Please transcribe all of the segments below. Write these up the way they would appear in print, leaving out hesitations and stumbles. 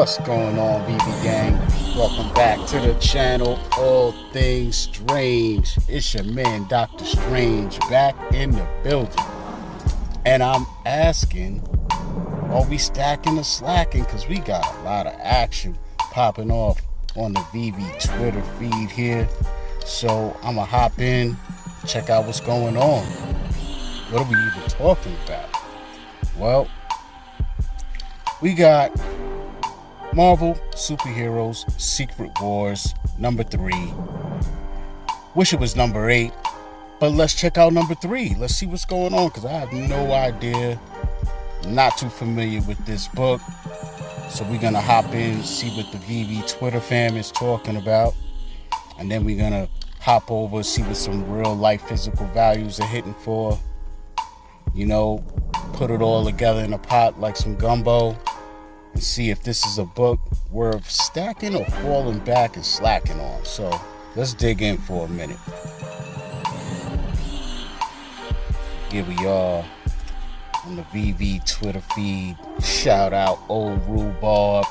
What's going on, VeVe gang? Welcome back to the channel, All Things Strange. It's your man, Dr. Strange, back in the building. And I'm asking, are we stacking or slacking? Because we got a lot of action popping off on the VeVe Twitter feed here. So I'm going to hop in, check out what's going on. What are we even talking about? Well, we got Marvel Superheroes Secret Wars number 3. Wish it was number 8, but let's check out number 3. Let's see what's going on, because I have no idea. Not too familiar with this book. So we're going to hop in, see what the VeVe Twitter fam is talking about. And then we're going to hop over, see what some real life physical values are hitting for. You know, put it all together in a pot like some gumbo. And see if this is a book worth stacking or falling back and slacking on. So let's dig in for a minute. Here we are on the VeVe Twitter feed. Shout out Old Rhubarb,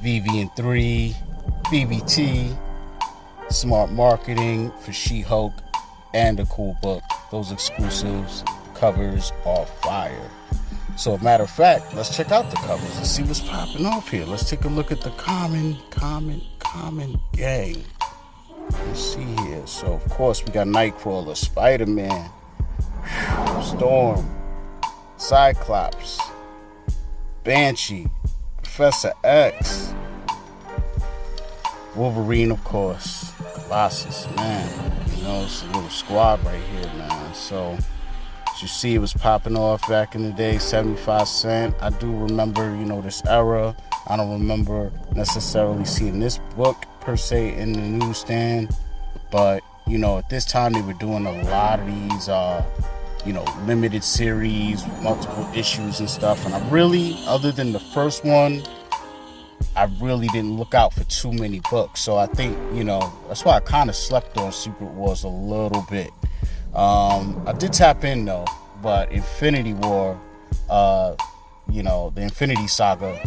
VeVe In 3, VeVe Tea, Smart Marketing for She-Hulk, and a cool book. Those exclusives covers are fire. So, matter of fact, let's check out the covers and see what's popping off here. Let's take a look at the common gang. Let's see here. So, of course, we got Nightcrawler, Spider-Man, Storm, Cyclops, Banshee, Professor X, Wolverine, of course, Colossus, man. You know, it's a little squad right here, man. So, you see, it was popping off back in the day, 75 cents. I do remember, you know, this era. I don't remember necessarily seeing this book per se in the newsstand, but you know, at this time they were doing a lot of these you know, limited series, multiple issues and stuff. And I really, other than the first one, I really didn't look out for too many books. So I think, you know, that's why I kind of slept on Secret Wars a little bit. I did tap in though, but Infinity War, you know, the Infinity Saga,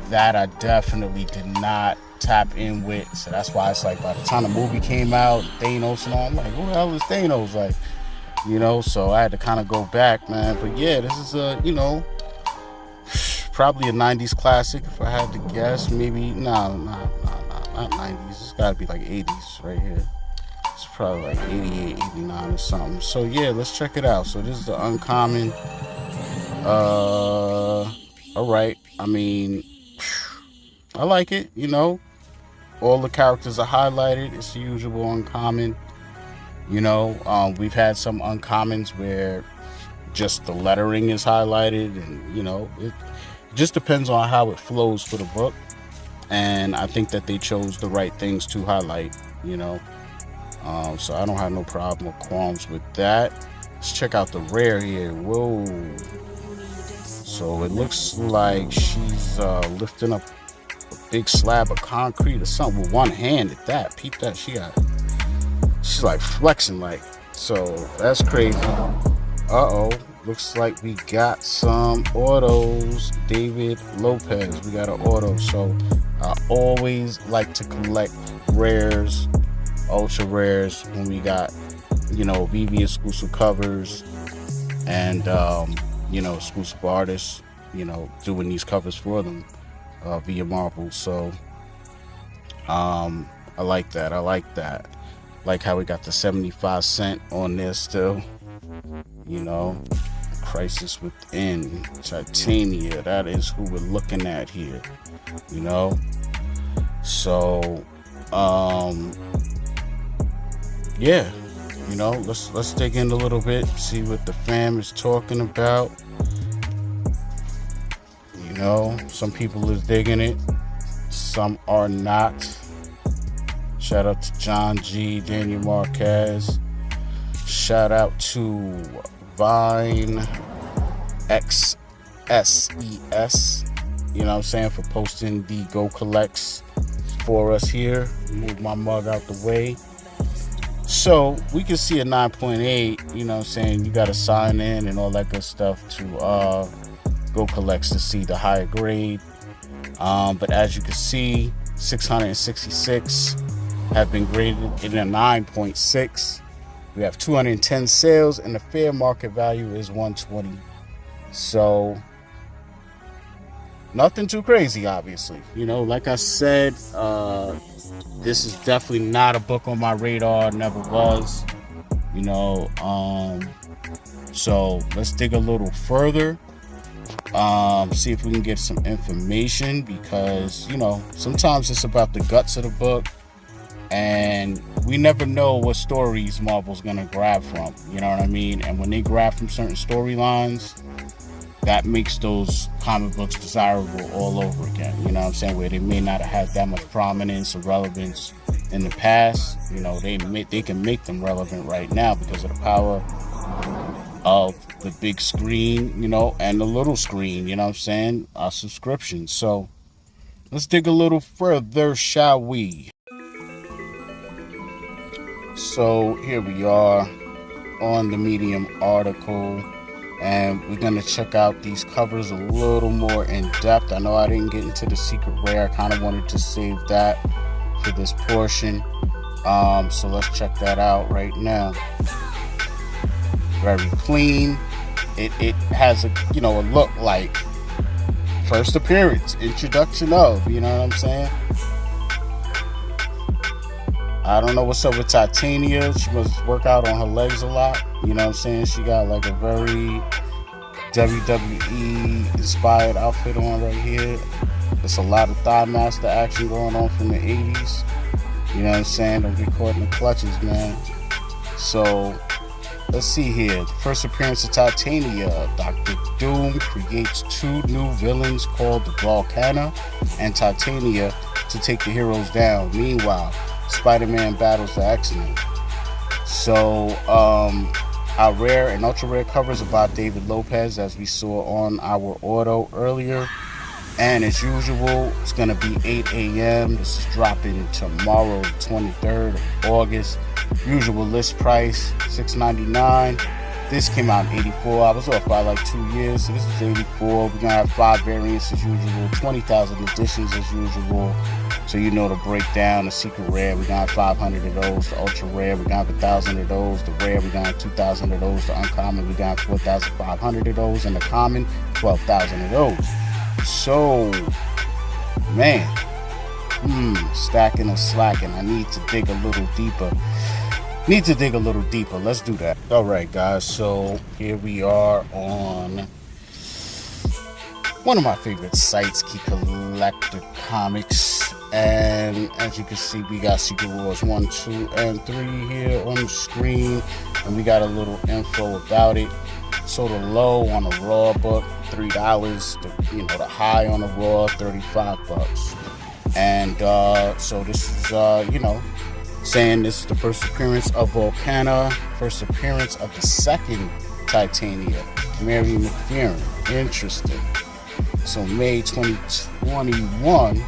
that I definitely did not tap in with. So that's why it's like by the time the movie came out, Thanos and all, I'm like, who the hell is Thanos? Like, you know, so I had to kind of go back, man. But yeah, this is a, you know, probably a 90s classic if I had to guess. Maybe, not 90s. It's got to be like 80s right here. It's probably like 88, 89 or something. So yeah, let's check it out. So this is the uncommon. Alright. I mean, I like it, you know. All the characters are highlighted. It's the usual uncommon. You know, we've had some uncommons where just the lettering is highlighted, and you know, it just depends on how it flows for the book. And I think that they chose the right things to highlight, you know. So I don't have no problem or qualms with that. Let's check out the rare here. Whoa. So it looks like she's lifting up a big slab of concrete or something with one hand at that. Peep that. She's like flexing like. So that's crazy. Uh-oh. Looks like we got some autos. David Lopez. We got an auto. So I always like to collect rares, ultra rares, when we got, you know, VeVe exclusive covers and you know, exclusive artists, you know, doing these covers for them via Marvel. So I like that. Like how we got the 75 cent on there still, you know. Crisis Within, Titania, that is who we're looking at here, you know. So yeah, you know, let's dig in a little bit, see what the fam is talking about. You know, some people is digging it, some are not. Shout out to John G, Daniel Marquez. Shout out to Vine XSES, you know what I'm saying, for posting the Go Collects for us here. Move my mug out the way. So we can see a 9.8, you know what I'm saying, you got to sign in and all that good stuff to Go Collects to see the higher grade. But as you can see, 666 have been graded in a 9.6. We have 210 sales, and the fair market value is 120. So nothing too crazy, obviously. Like I said, this is definitely not a book on my radar. Never was. So let's dig a little further. See if we can get some information, because sometimes it's about the guts of the book, and we never know what stories Marvel's gonna grab from. You know what I mean? And when they grab from certain storylines, that makes those comic books desirable all over again. You know what I'm saying? Where they may not have had that much prominence or relevance in the past, they can make them relevant right now because of the power of the big screen, and the little screen, what I'm saying? Our subscriptions. So let's dig a little further, shall we? So here we are on the Medium article, and we're going to check out these covers a little more in depth. I know I didn't get into the secret rare. I kind of wanted to save that for this portion. So let's check that out right now. Very clean. It has a a look like first appearance, introduction of, you know what I'm saying? I don't know what's up with Titania. She must work out on her legs a lot. You know what I'm saying? She got like a very WWE inspired outfit on right here. There's a lot of Thigh Master action going on from the 80s. You know what I'm saying? Don't get caught in the clutches, man. So let's see here. The first appearance of Titania. Dr. Doom creates 2 new villains called the Volcana and Titania to take the heroes down. Meanwhile, Spider-Man battles the X-Men. So our rare and ultra rare covers about David Lopez, as we saw on our auto earlier. And as usual, it's going to be 8 a.m. This is dropping tomorrow, 23rd of August. Usual list price, $6.99. This came out in 84. I was off by like 2 years, so this is 84. We're going to have 5 variants as usual, 20,000 editions as usual. So the breakdown, the secret rare, we're going to have 500 of those. The ultra rare, we're going to have 1,000 of those. The rare, we're going to have 2,000 of those. The uncommon, we're going to have 4,500 of those. And the common, 12,000 of those. So, man, stacking and slacking. I need to dig a little deeper. Let's do that. All right, guys. So here we are on one of my favorite sites, Key Collector Comics. And as you can see, we got Secret Wars 1, 2, and 3 here on the screen. And we got a little info about it. So the low on the raw book, $3. The high on the raw, $35. And so this is saying this is the first appearance of Volcana, first appearance of the second Titania, Mary McFerrin. Interesting. So May 2021,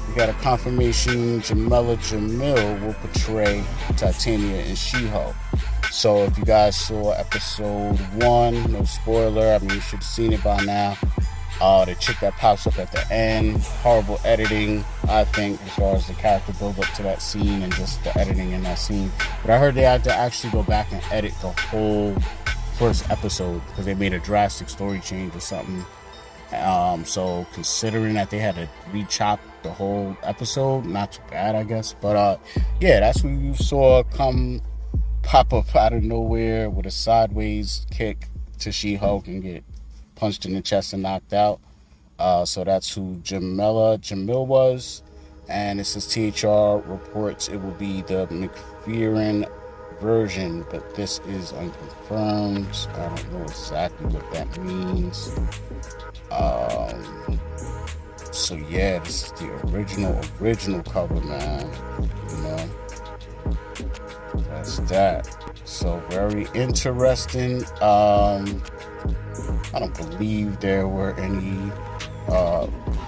we got a confirmation Jamila Jamil will portray Titania in She-Hulk. So if you guys saw episode 1, no spoiler, I mean you should have seen it by now. The chick that pops up at the end, horrible editing, I think, as far as the character build up to that scene and just the editing in that scene. But I heard they had to actually go back and edit the whole first episode because they made a drastic story change or something. So considering that they had to re-chop the whole episode, not too bad, I guess. But yeah, that's what you saw pop up out of nowhere with a sideways kick to She-Hulk and get punched in the chest and knocked out. So that's who Jamil was. And it says THR reports it will be the McFerrin version, but this is unconfirmed. I don't know exactly what that means. So yeah, this is the original cover, man. That's that. So very interesting. I don't believe there were any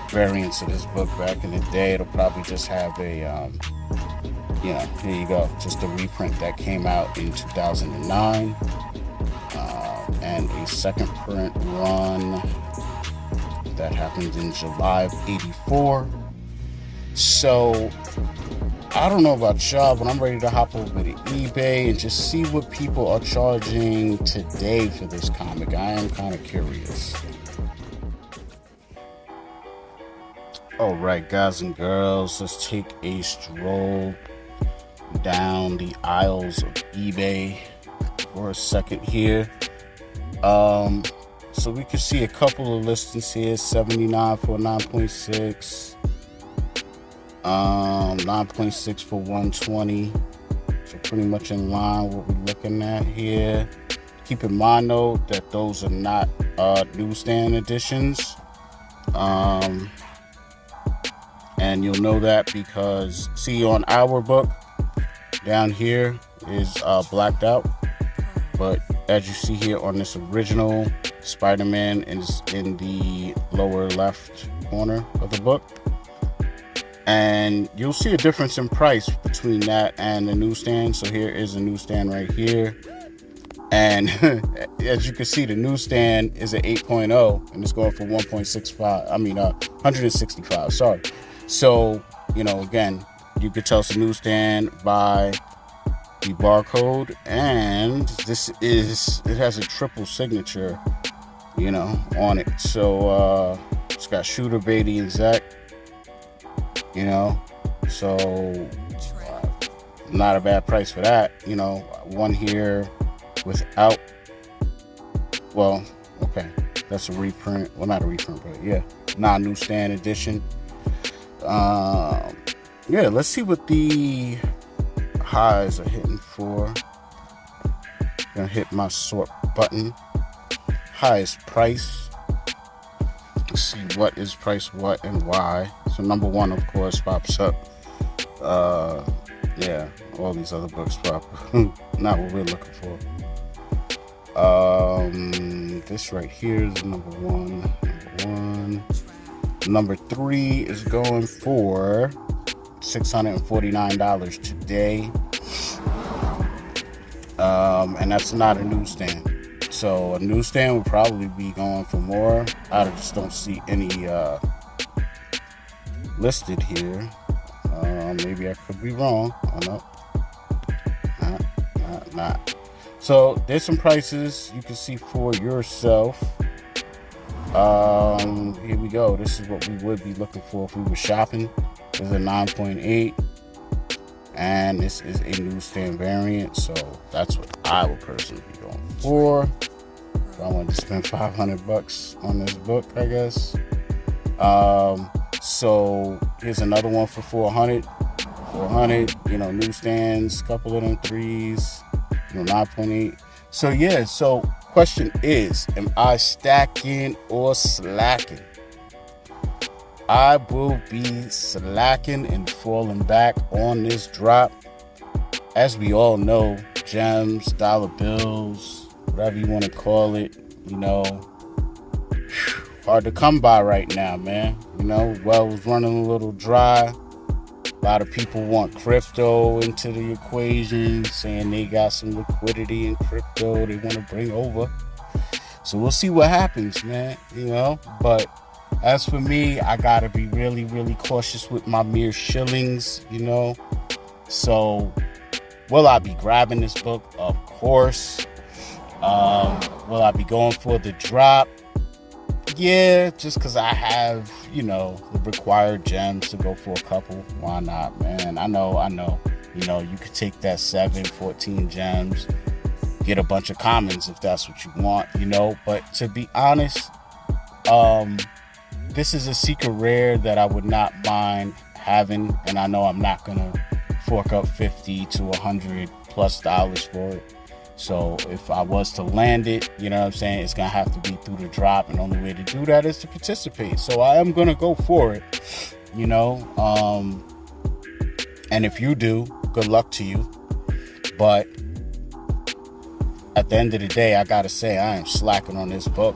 variants of this book back in the day. It'll probably just have a here you go, just a reprint that came out in 2009, and a second print run That happened in July of 84. So I don't know about y'all, but I'm ready to hop over to eBay and just see what people are charging today for this comic. I am kind of curious. Alright, guys and girls, let's take a stroll down the aisles of eBay for a second here. So we can see a couple of listings here. 79 for 9.6, 9.6 for 120. So pretty much in line what we're looking at here. Keep in mind though that those are not newsstand editions. And you'll know that because see on our book down here is blacked out, but as you see here on this original, Spider-Man is in the lower left corner of the book, and you'll see a difference in price between that and the newsstand. So here is a newsstand right here, and as you can see, the newsstand is an 8.0 and it's going for 1.65. I mean 165, sorry. So, you know, again, you could tell it's a newsstand by the barcode, and it has a triple signature, you know, on it. So it's got Shooter, Beatty, and Zach, you know, so not a bad price for that. You know, one here without, well, okay, that's a reprint. Well, not a reprint, but yeah, non-newsstand edition. Yeah, let's see what the highs are hitting for. Gonna hit my sort button. Highest price. Let's see what is price, what, and why. So number one, of course, pops up. Yeah, all these other books pop up. Not what we're looking for. This right here is number one. Number three is going for $649 today. And that's not a newsstand. So a newsstand would probably be going for more. I just don't see any listed here. Maybe I could be wrong. Oh no. Not. So there's some prices you can see for yourself. Here we go. This is what we would be looking for if we were shopping. This is a 9.8, and this is a newsstand variant, so that's what I would personally be going for. If I wanted to spend $500 on this book, I guess. So here's another one for 400. You know, newsstands, couple of them threes. You know, 9.8. So yeah. So question is, am I stacking or slacking? I will be slacking and falling back on this drop. As we all know, gems, dollar bills, whatever you want to call it, you know, hard to come by right now, man. You know, well's running a little dry. A lot of people want crypto into the equation, saying they got some liquidity in crypto they want to bring over. So we'll see what happens, man, you know. But as for me, I gotta be really, really cautious with my mere shillings, you know. So will I be grabbing this book? Of course. Will I be going for the drop? Yeah, just because I have, you know, the required gems to go for a couple. Why not, man? I know. You know, you could take that 14 gems, get a bunch of commons if that's what you want, you know. But to be honest, this is a secret rare that I would not mind having, and I know I'm not gonna fork up $50 to $100+ for it. So if I was to land it, you know what I'm saying, it's gonna have to be through the drop, and the only way to do that is to participate. So I am gonna go for it, you know. And if you do, good luck to you. But at the end of the day, I gotta say I am slacking on this book.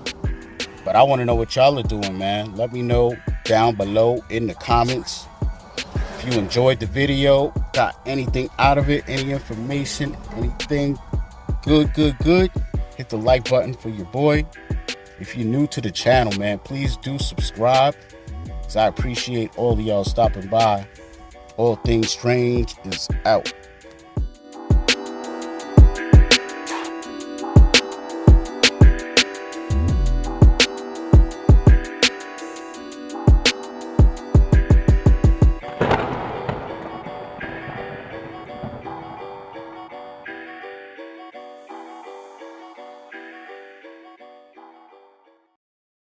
But I want to know what y'all are doing, man. Let me know down below in the comments. If you enjoyed the video, got anything out of it, any information, anything good, hit the like button for your boy. If you're new to the channel, man, please do subscribe, because I appreciate all of y'all stopping by. All Things Strange is out.